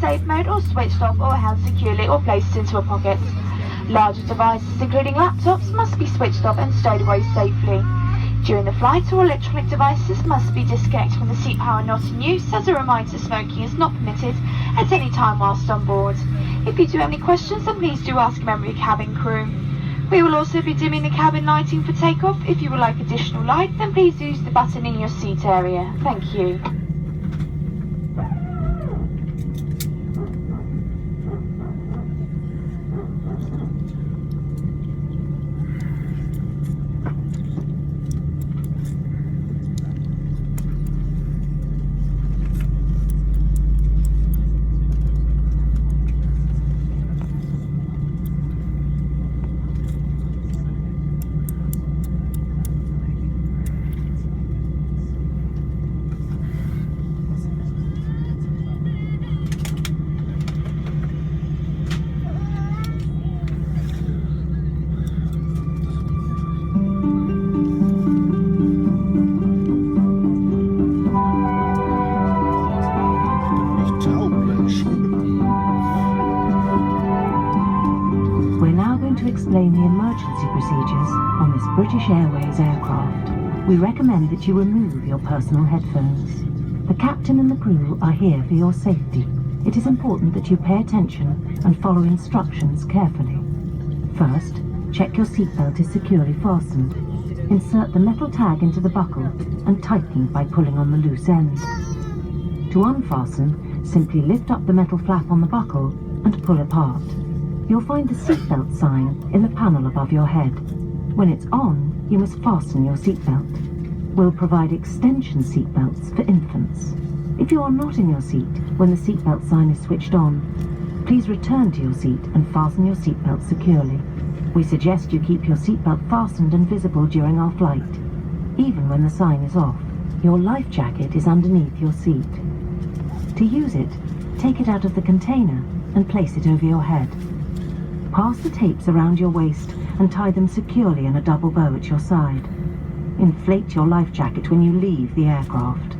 safe mode or switched off or held securely or placed into a pocket. Larger devices, including laptops, must be switched off and stowed away safely. During the flight, all electronic devices must be disconnected from the seat power not in use. As a reminder, smoking is not permitted at any time whilst on board. If you do have any questions, then please do ask a member of your cabin crew. We will also be dimming the cabin lighting for takeoff. If you would like additional light, then please use the button in your seat area. Thank you. Explain the emergency procedures on this British Airways aircraft. We recommend that you remove your personal headphones. The captain and the crew are here for your safety. It is important that you pay attention and follow instructions carefully. First, check your seatbelt is securely fastened. Insert the metal tag into the buckle and tighten by pulling on the loose end. To unfasten, simply lift up the metal flap on the buckle and pull apart. You'll find the seatbelt sign in the panel above your head. When it's on, you must fasten your seatbelt. We'll provide extension seatbelts for infants. If you are not in your seat when the seatbelt sign is switched on, please return to your seat and fasten your seatbelt securely. We suggest you keep your seatbelt fastened and visible during our flight, even when the sign is off. Your life jacket is underneath your seat. To use it, take it out of the container and place it over your head. Pass the tapes around your waist and tie them securely in a double bow at your side. Inflate your life jacket when you leave the aircraft.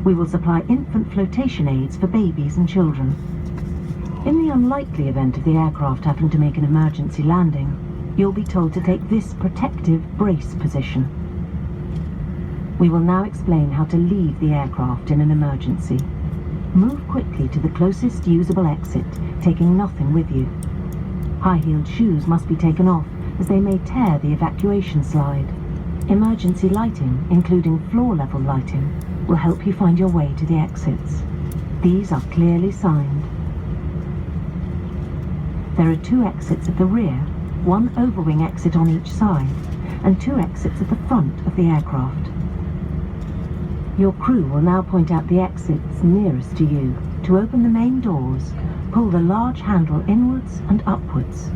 We will supply infant flotation aids for babies and children. In the unlikely event of the aircraft having to make an emergency landing, you'll be told to take this protective brace position. We will now explain how to leave the aircraft in an emergency. Move quickly to the closest usable exit, taking nothing with you. High-heeled shoes must be taken off, as they may tear the evacuation slide. Emergency lighting, including floor-level lighting, will help you find your way to the exits. These are clearly signed. There are 2 exits at the rear, 1 overwing exit on each side, and 2 exits at the front of the aircraft. Your crew will now point out the exits nearest to you. To open the main doors, pull the large handle inwards and upwards.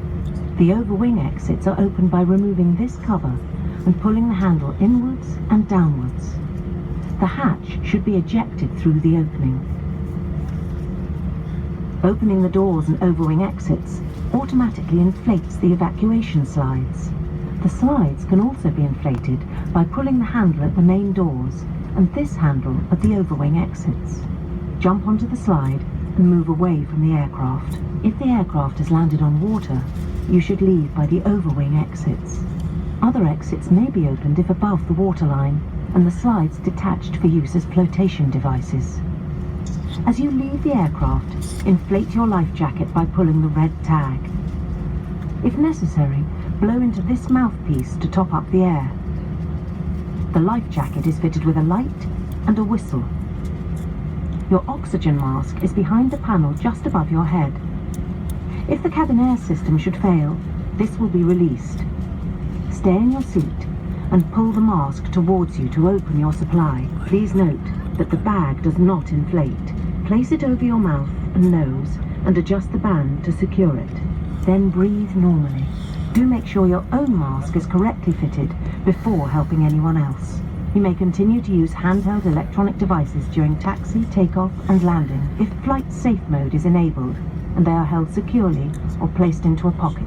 The overwing exits are opened by removing this cover and pulling the handle inwards and downwards. The hatch should be ejected through the opening. Opening the doors and overwing exits automatically inflates the evacuation slides. The slides can also be inflated by pulling the handle at the main doors and this handle at the overwing exits. Jump onto the slide and move away from the aircraft. If the aircraft has landed on water, you should leave by the overwing exits. Other exits may be opened if above the waterline and the slides detached for use as flotation devices. As you leave the aircraft, inflate your life jacket by pulling the red tag. If necessary, blow into this mouthpiece to top up the air. The life jacket is fitted with a light and a whistle. Your oxygen mask is behind the panel just above your head. If the cabin air system should fail, this will be released. Stay in your seat and pull the mask towards you to open your supply. Please note that the bag does not inflate. Place it over your mouth and nose and adjust the band to secure it. Then breathe normally. Do make sure your own mask is correctly fitted before helping anyone else. You may continue to use handheld electronic devices during taxi, takeoff and landing if flight safe mode is enabled and they are held securely or placed into a pocket.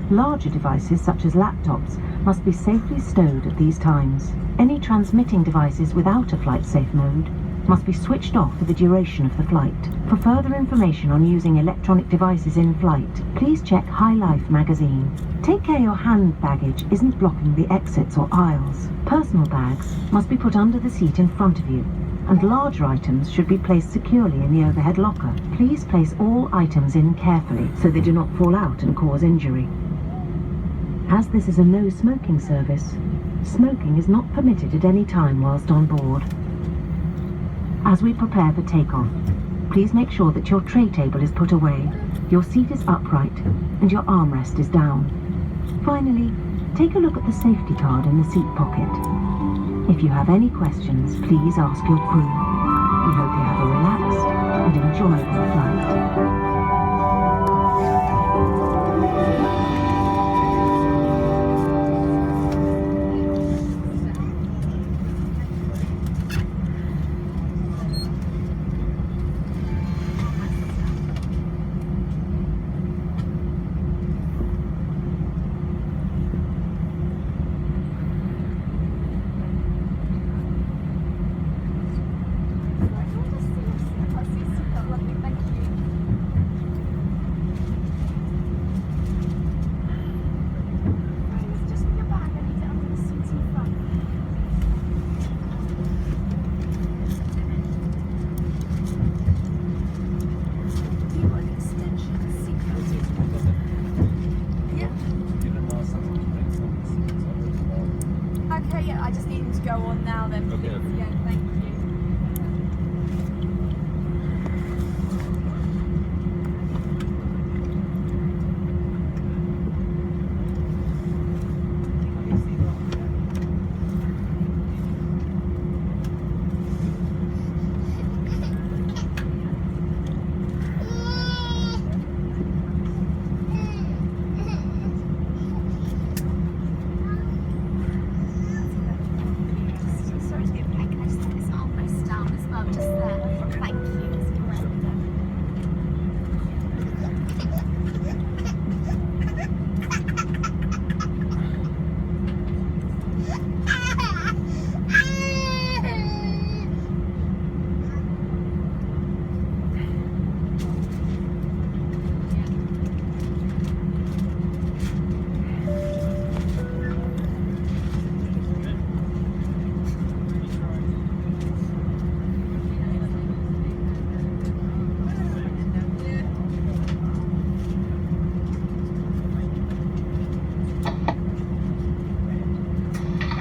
Larger devices such as laptops must be safely stowed at these times. Any transmitting devices without a flight safe mode must be switched off for the duration of the flight. For further information on using electronic devices in flight, please check High Life magazine. Take care your hand baggage isn't blocking the exits or aisles. Personal bags must be put under the seat in front of you, and larger items should be placed securely in the overhead locker. Please place all items in carefully so they do not fall out and cause injury. As this is a no smoking service, smoking is not permitted at any time whilst on board. As we prepare for takeoff, please make sure that your tray table is put away, your seat is upright, and your armrest is down. Finally, take a look at the safety card in the seat pocket. If you have any questions, please ask your crew. We hope you have a relaxed and enjoyable flight. Okay, yeah, I just need him to go on now then. Okay. Yeah, thank you. Sorry to be a pain, can I just have this armrest down as well, just there? Thank you, that's great.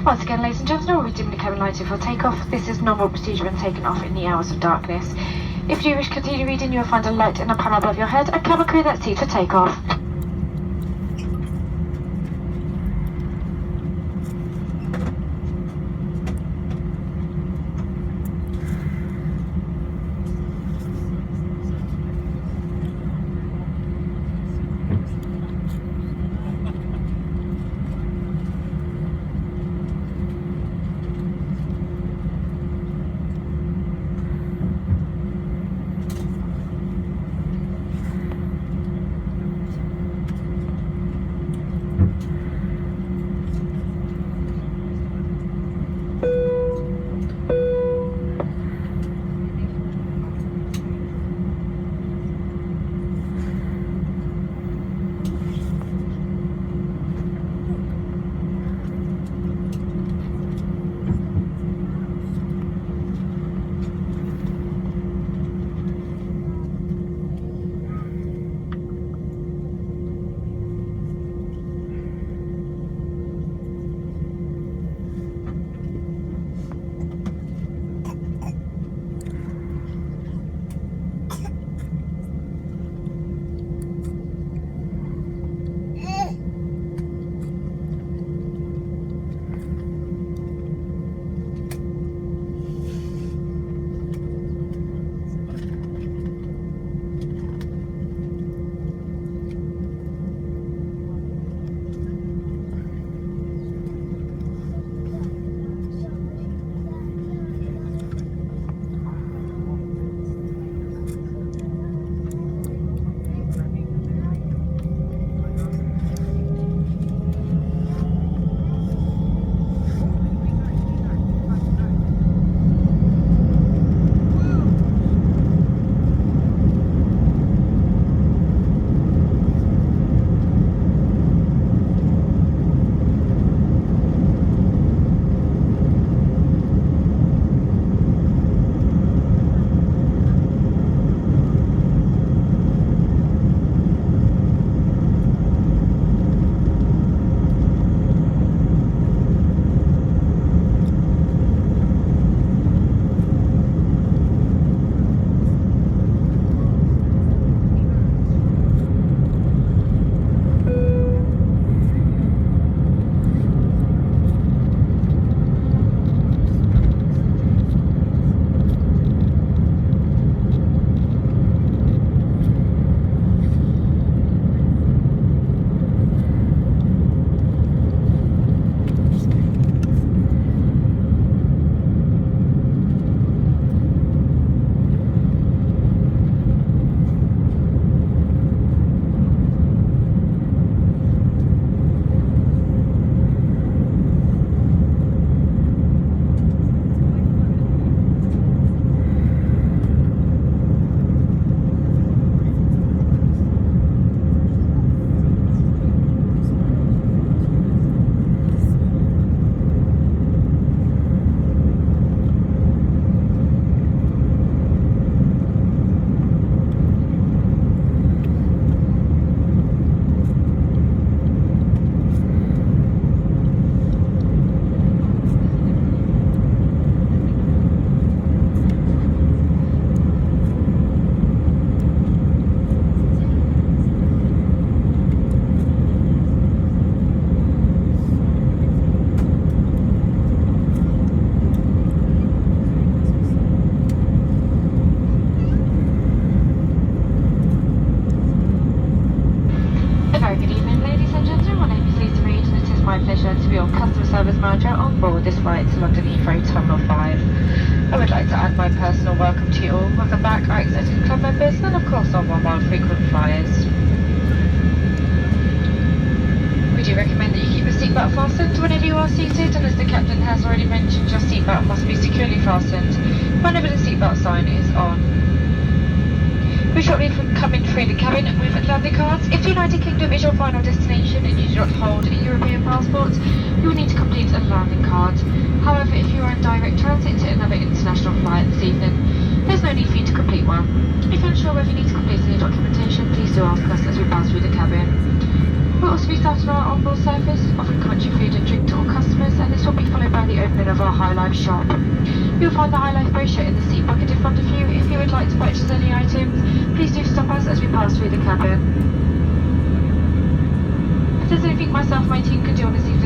Once again, ladies and gentlemen, we're dimly cabin lighted for takeoff. This is normal procedure when taken off in the hours of darkness. If you wish to continue reading, you will find a light in a panel above your head and cabin crew that seat for takeoff. be your customer service manager on board this flight to London Heathrow Terminal 5. I would like to add my personal welcome to you all. With the back are excited club members and of course our 1 mile frequent flyers. We do recommend that you keep your seatbelt fastened whenever you are seated, and as the captain has already mentioned, your seatbelt must be securely fastened whenever the seatbelt sign is on. We shortly come in through the cabin with landing cards. If the United Kingdom is your final destination and you do not hold a European passport, you will need to complete a landing card. However, if you are in direct transit to another international flight this evening, there's no need for you to complete one. If you're unsure whether you need to complete any documentation, please do ask us as we pass through the cabin. We'll also be starting our onboard service, offering complimentary food and drink to all customers, and this will be followed by the opening of our High Life shop. You'll find the High Life brochure in the seat pocket in front of you. If you would like to purchase any items, please do stop us as we pass through the cabin. If there's anything myself and my team can do on this evening,